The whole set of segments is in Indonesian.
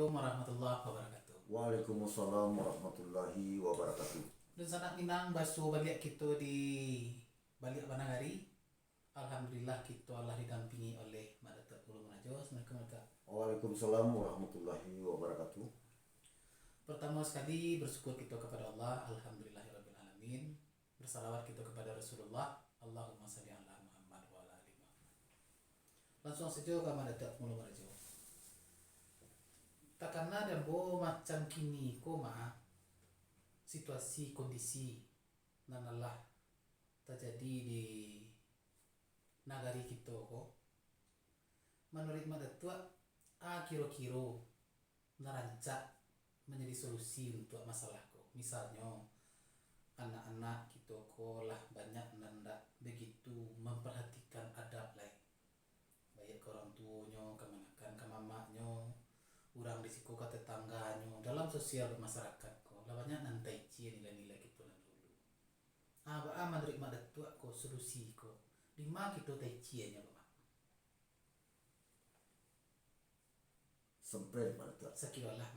Assalamualaikum warahmatullahi wabarakatuh. Waalaikumsalam warahmatullahi wabarakatuh. Dan sanak minang basu balik kita di balik Banagari. Alhamdulillah kita Allah didampingi oleh Madatuk Ulu Manajo. Assalamualaikum warahmatullahi. Waalaikumsalam warahmatullahi wabarakatuh. Pertama sekali bersyukur kita kepada Allah. Alhamdulillahirabbil alamin. Bersalawat kita kepada Rasulullah. Allahumma shalli ala Muhammad wa ala ali Muhammad. Langsung saja ke Madatuk Ulu Manajo. Tak karena dan macam kini ko situasi kondisi nanalah terjadi di nagari kita ko menurut Madatua kira-kira nerancak menjadi solusi untuk masalah ko. Misalnya anak-anak kita ko lah banyak nanda begitu memperhatikan adab lain baik ke orang tuanya, ke manakan, ke mamaknya, urang risiko ke tetangganya dalam sosial masyarakat ko lah banyak nantai cie nilai-nilai gitu nan dulu. Menurut Madatua ko solusi ko di mana kita tai cie nya Pak. Sampai pada Sekiwalah.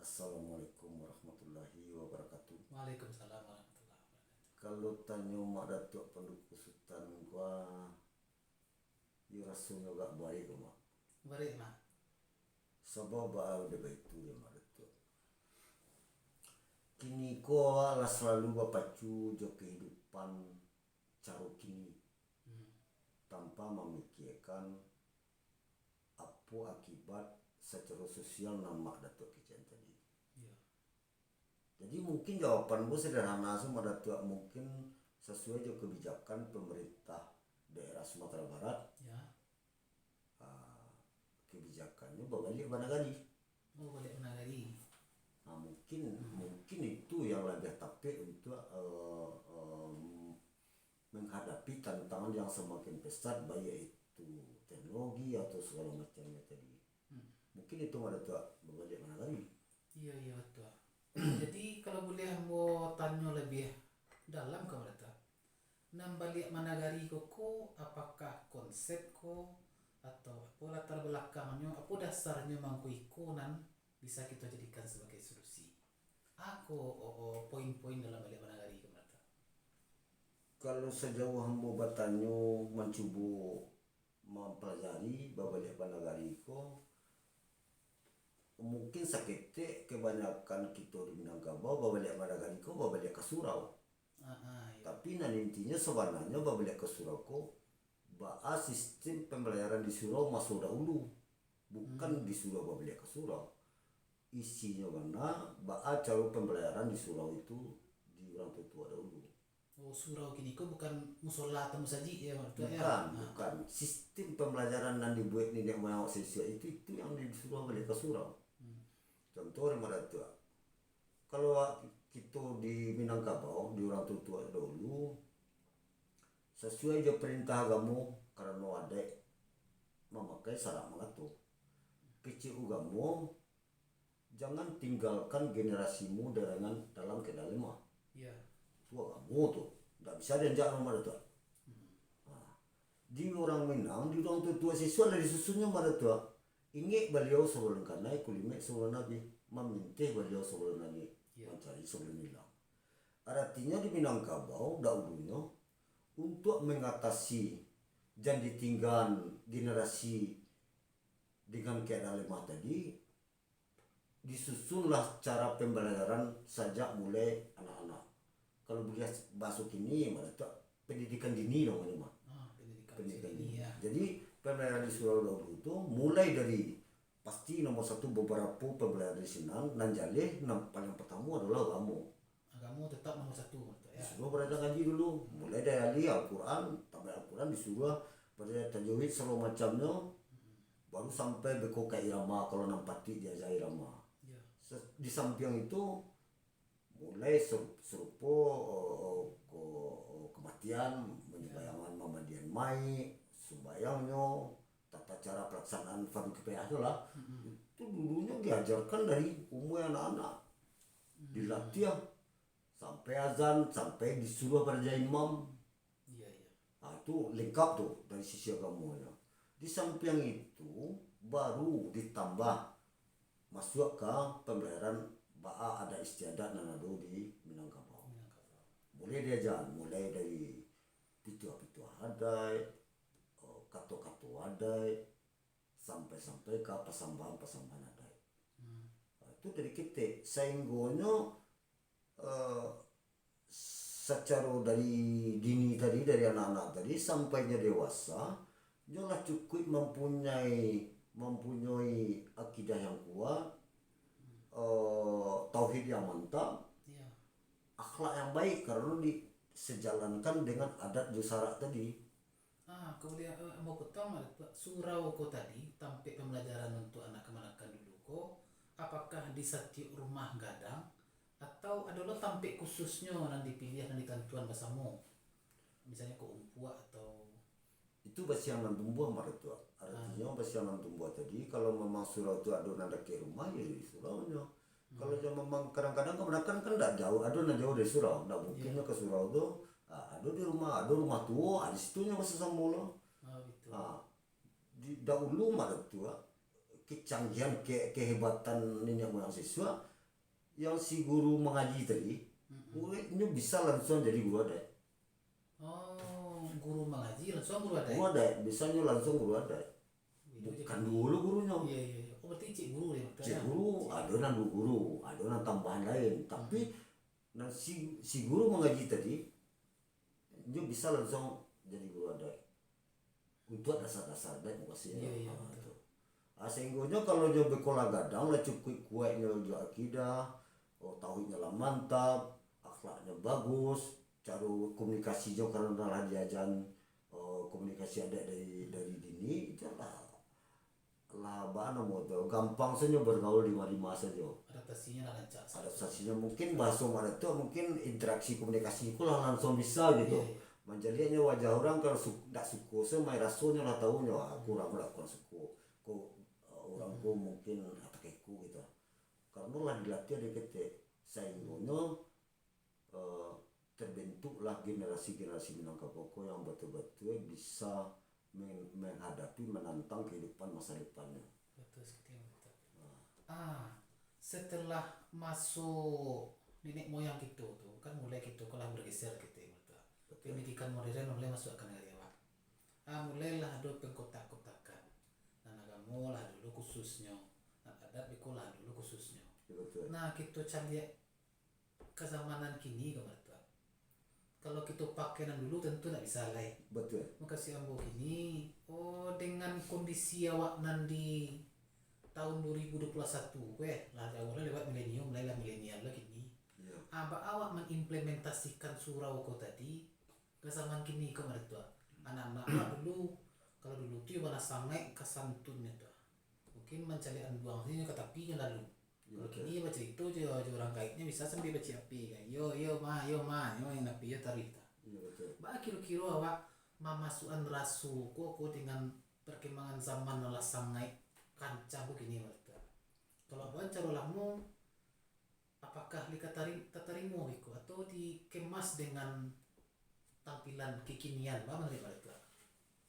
Assalamualaikum warahmatullahi wabarakatuh. Waalaikumsalam warahmatullahi wabarakatuh. Kalau tanya mak datuk penduduk sultan gua, ya rasanya gak baik mak. Baik mak. Sebab udah baik tu ya mak datuk. Kini ko lah selalu berpacu jo kehidupan cara kini tanpa memikirkan apa akibat secara sosial nama datuk kijan tadi. Ya. Jadi mungkin jawaban gue sederhana sama datuk, mungkin sesuai dengan kebijakan pemerintah daerah Sumatera Barat. Ya. Kebijakannya berbalik Banagari. Oh balik menagari. Mungkin itu yang lebih tepat untuk menghadapi tantangan yang semakin besar, baik itu teknologi atau segala macamnya tadi. Mungkin itu ada tuh berbalik Banagari. Iya betul. Jadi kalau boleh mau tanya lebih dalam ke mereka. Nam balik Managari koko apakah konsep ko atau apa latar belakangnya, apa dasarnya mangko ikonan bisa kita jadikan sebagai solusi. Poin-poin dalam balik Managari ke mereka. Kalau sejauh hamba bertanya mencoba mempelajari berbalik Banagari ko, mungkin sakit kebanyakan kita di Minangkabau berbalik Banagari ko berbalik ke surau. Iya. Tapi intinya sebenarnya berbalik ke surau ko sistem pembelajaran di surau masuk dahulu, bukan di surau berbalik ke surau. Isinya karena cara pembelajaran di surau itu di orang tua dahulu. Oh surau kini ko bukan musola atau musaji ya maksudnya. Bukan sistem pembelajaran yang dibuat nenek moyang siswa itu yang disuruh balik ke surau. Contoh remada tua. Kalau kita di Minangkabau di orang tua dahulu sesuai dengan perintah agama karena ada memakai sarang mengatur. Kecil agama jangan tinggalkan generasimu dalam keadaan lemah. Iya. Tua kamu tuh nggak bisa diajak nomor itu. Di orang Minang di orang tua siswa dari susunya pada tua ingat beliau sebelum karena kulimek sebelum Nabi meminta beliau sebelum Nabi mencari sebelum hilang. Artinya di Minangkabau dahulunya untuk mengatasi dan ditinggal generasi dengan keadaan lemah tadi disusunlah cara pembelajaran sejak mulai anak-anak. Kalau beliau masuk ini mana pendidikan dini dong ini mah. Pendidikan dini. Ya. Jadi pembelajaran di surau dahulu itu mulai dari pasti nomor satu beberapa pembelajaran di Sinang nanjale paling pertama adalah agama. Agama tetap nomor satu ya. Disuruh belajar ngaji dulu, mulai dari Al-Quran, tambah Al-Quran disuruh belajar tajwid segala macamnya, baru sampai beko ke irama kalau nampati diajar irama. Ya. Di samping itu mulai serupa kematian, menyembayangan Muhammadiyah Mai, sembayangnya, tata cara pelaksanaan fardu kifayah lah. Itu dulunya diajarkan dari umur anak-anak, dilatih sampai azan, sampai disuruh pada imam. Iya. Itu lengkap tuh dari sisi agamanya. Di samping itu baru ditambah masuk ke pembelajaran baa ada istiadat nanado di Minangkabau. Mulai dia jalan, mulai dari pitua-pitua hadai, kato-kato hadai, sampai ke pasambahan hadai. Itu dari kita, sehinggonya secara dari dini tadi, dari anak-anak tadi sampainya dewasa, jelas cukup mempunyai akidah yang kuat, tauhid yang mantap, akhlak yang baik karena disejalankan dengan adat jusarak tadi. Kemudian mau potong surau ko tadi tampil pembelajaran untuk anak kemanakan dulu ko, apakah di setiap rumah gadang atau adalah tampil khususnya yang dipilih dan ditentuan bersama, misalnya ko umpua atau itu basian tumbuh maratua. Artinya basian tumbuh tadi kalau memang surau itu adonan ke rumah ya di suraunya. Kalau memang kadang-kadang kebanyakan kan tidak jauh, adonan jauh dari surau, tidak mungkinnya ke surau itu. Ada di rumah, ada rumah tua, di situnya masih semula. Di dahulu maratua kecanggihan kehebatan nenek moyang siswa yang si guru mengaji tadi, ini bisa langsung jadi guru adat. Guru mengaji langsung guru adat. Guru adat, bisanya langsung guru adat. Bukan dulu gurunya. Iya. Berarti cik guru ya. Cik guru, adonan guru, adonan tambahan lain. Tapi si guru mengaji tadi, dia bisa langsung jadi guru adat. Untuk dasar-dasar adat maksudnya. Sehingga kalau dia berkolah gadang lah cukup kuatnya dia akidah, tauhidnya lah mantap, akhlaknya bagus, cara komunikasinya karena diajan komunikasi adat dari dini itu lah bana modal gampang saja bergaul di mana saja. Adaptasinya lancar. Adaptasinya mungkin bahasa mana itu mungkin interaksi komunikasi itu lah langsung bisa gitu. Menjadinya wajah orang kalau tidak suku semai rasanya lah tahunya kurang suku. Orangku mungkin atakeku gitu. Karena lah dilatih dari kita sehingga terbentuklah generasi-generasi Minangkabau yang betul-betul bisa menghadapi, menantang kehidupan masa depannya. Betul sekali. Setelah masuk nenek moyang gitu tuh kan mulai gitu kalau bergeser gitu ya. Pendidikan modern mulai masuk ke negara. Mulailah ada pengkotak-kotakan. Nah agama lah dulu khususnya, nah adat bikolah dulu khususnya. Betul. Nah kita cari kezamanan kini kemarin. Kalau kita pakai yang dulu tentu tidak bisa lah. Betul. Makasih ambo kini, dengan kondisi awak nanti tahun 2021, lah awalnya lewat milenium, mulailah milenial lah kini. Awak mengimplementasikan surau ko tadi ke zaman kini kemarin tuh. Anak-anak dulu, kalau dulu tuh mana sangai kesantunnya tuh. Mungkin mencari buang sini ke tapinya lalu. Kalau kini baca itu aja orang kaitnya bisa sambil baca api kan. Yo ma yang api ya tarita. Bah kira-kira awak mamasukan rasu kok dengan perkembangan zaman lah sangai kancah begini mereka. Kalau awak cara lamu apakah diterima itu atau dikemas dengan tampilan kekinian bah menerima itu?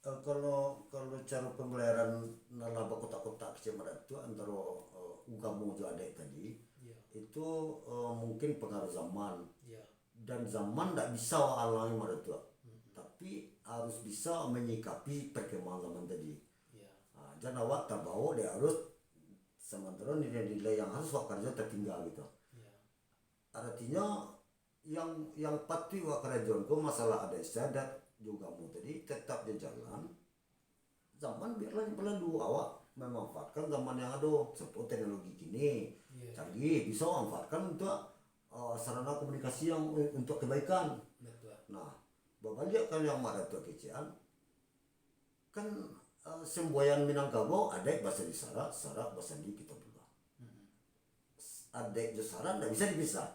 Kalau cara pembelajaran nalaba kota-kota kecil itu antara ugamu jo ada tadi itu mungkin pengaruh zaman dan zaman tidak bisa alami itu tapi harus bisa menyikapi perkembangan zaman tadi. Jangan awak terbawa dia harus sementara nilai-nilai yang harus wak kerja tertinggal gitu. Artinya yang pasti wak kerajaan ko masalah ada istiadat juga mu tadi tetap di jalan zaman biarlah berlalu awak memanfaatkan zaman yang ada seperti teknologi kini canggih bisa manfaatkan untuk sarana komunikasi yang untuk kebaikan. Nah berbalik kan yang marah itu kecian kan semboyan Minangkabau ada bahasa di Sarak bahasa di kita pula ada di Sarak tidak bisa dipisah.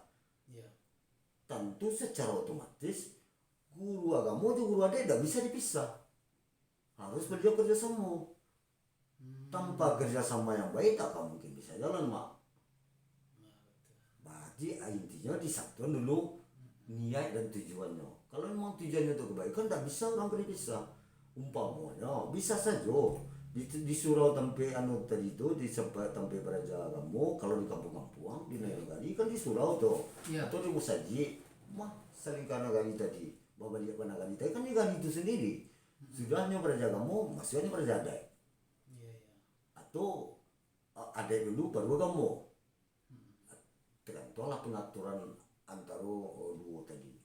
Tentu secara otomatis guru agama dan guru adat tidak bisa dipisah, harus beliau kerjasama. Tanpa kerjasama yang baik tak akan mungkin bisa jalan mak. Berarti intinya disatukan dulu niat dan tujuannya. Kalau memang tujuannya untuk kebaikan tak bisa orang dipisah. Umpamanya bisa saja di surau tempe anu tadi itu di sampai tempe beraja kamu kalau di kampung-kampung di negari kan di surau tuh Iya. atau di musaji mah saling karena gani tadi bawa dia karena gani tadi kan di gani itu sendiri sudahnya beraja kamu masihnya beraja ada Iya, iya. atau ada dulu baru kamu tergantunglah pengaturan antara dua tadi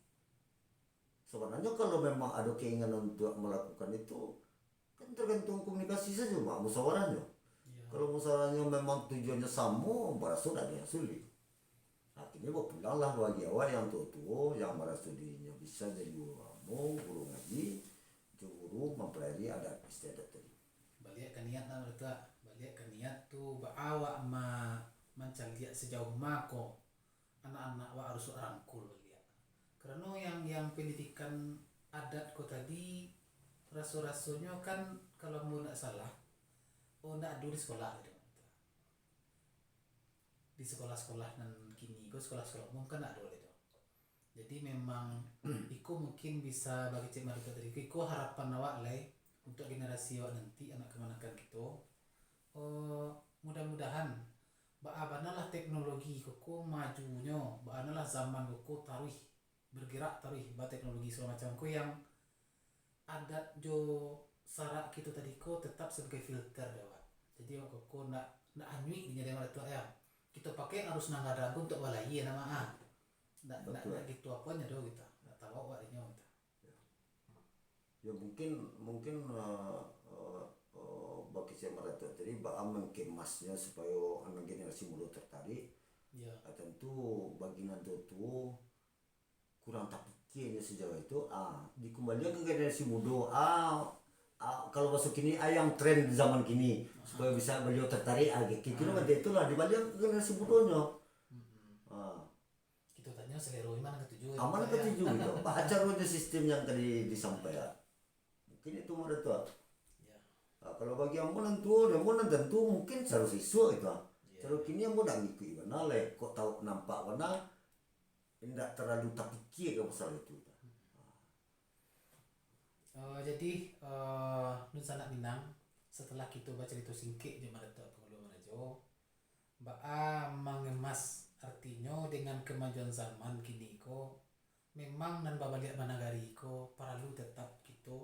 sebenarnya kalau memang ada keinginan untuk melakukan itu kan tergantung komunikasi saja Pak, musyawarahnya. Iya. Kalau musyawarahnya memang tujuannya sama, merasa ada yang sulit. Akhirnya pulanglah bagi awak yang tua-tua, yang merasa dirinya bisa jadi guru kamu, guru ngaji, guru mempelajari adat istiadat tadi. Balik ke niat lah mereka, balik ke niat tuh bawa mencari sejauh mako anak-anak wa harus rangkul lihat. Karena yang pendidikan adat kok tadi raso-rasonya kan kalau mau tidak salah nak dulu di sekolah gitu di sekolah-sekolah nan kini kok sekolah-sekolah umum kan ada itu jadi memang iku mungkin bisa bagi cik mereka tadi iku harapan awak lah untuk generasi awak nanti anak kemanakan gitu mudah-mudahan ba'abanalah teknologi koko majunya ba'analah zaman koko tarih bergerak tarih ba teknologi segala macam ko yang adat jo sarak kita tadi ko tetap sebagai filter dewa jadi koko nak anui dinya dewa itu ya kita pakai harus nangada untuk walai nama nak gitu apanya do kita nak tahu wadinya kita ya mungkin bagi saya mereka tadi baam mengemasnya supaya anak generasi muda tertarik ya. Tentu bagi nanti tu kurang tak pikirnya sejauh itu dikembalikan ke generasi muda kalau masuk kini yang tren di zaman kini supaya bisa beliau tertarik kira-kira itulah dibalik ke generasi mudanya kita tanya selera mana ketujuh aman ketujuh itu acaranya sistem yang tadi disampaikan mungkin itu mereka ya. Kalau bagi yang tentu mungkin harus isu itu kalau kini yang mudah ngikut mana le kok tahu nampak mana tidak terlalu tak pikir ke masalah itu jadi Nusa Anak Minang setelah kita baca itu singkit di Marata Pengeluh Marajo Ba'a mengemas artinya dengan kemajuan zaman kini ko memang nan babaliak managari ko perlu tetap kita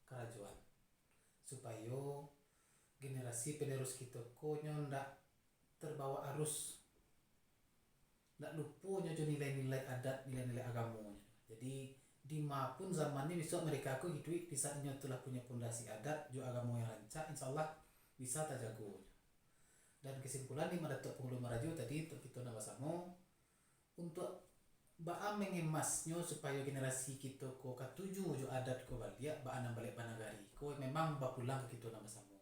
kerajuan supaya generasi penerus kita ko ndak terbawa arus ndak lupa nyo nilai-nilai adat nilai-nilai agamanya jadi dimapun zamannya besok mereka aku hidup di saatnya telah punya pondasi adat juga agama yang rancak insyaallah bisa terjaga dan kesimpulan di Datuk Pengeluh Marajo tadi untuk kita nama sama untuk ba'a mengemasnya supaya generasi kita ko katuju jo adat ko balik ba'a nang balik banagari ko memang bapulang ke kita nama sama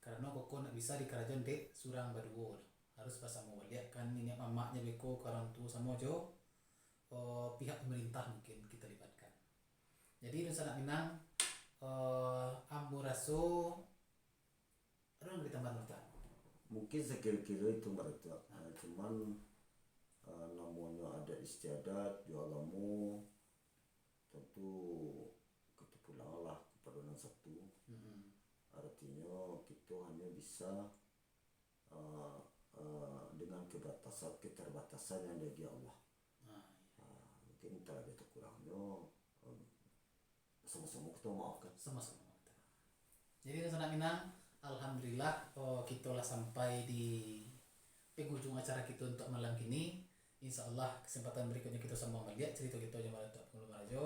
karena koko nak bisa di kerajaan dek surang baduo harus bersama balik kan ini mamaknya beko orang tua sama jo pihak pemerintah mungkin kita libatkan. Jadi Nusa Anak Minang amburaso ada yang ditambah nota. Mungkin sekira-kira itu mereka cuman namanya ada istiadat jual agama tentu kita pulanglah kepada yang satu artinya kita hanya bisa dengan keterbatasan yang dari Allah mungkin tak ada kurangnya sama-sama kita maafkan sama-sama jadi Nusa Anak Minang alhamdulillah kita lah sampai di penghujung acara kita untuk malam ini insyaallah kesempatan berikutnya kita sama melihat cerita kita aja Datuk Pengeluh Marajo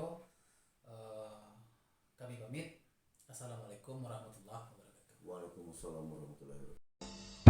kami pamit assalamualaikum warahmatullahi wabarakatuh. Waalaikumsalam warahmatullahi wabarakatuh.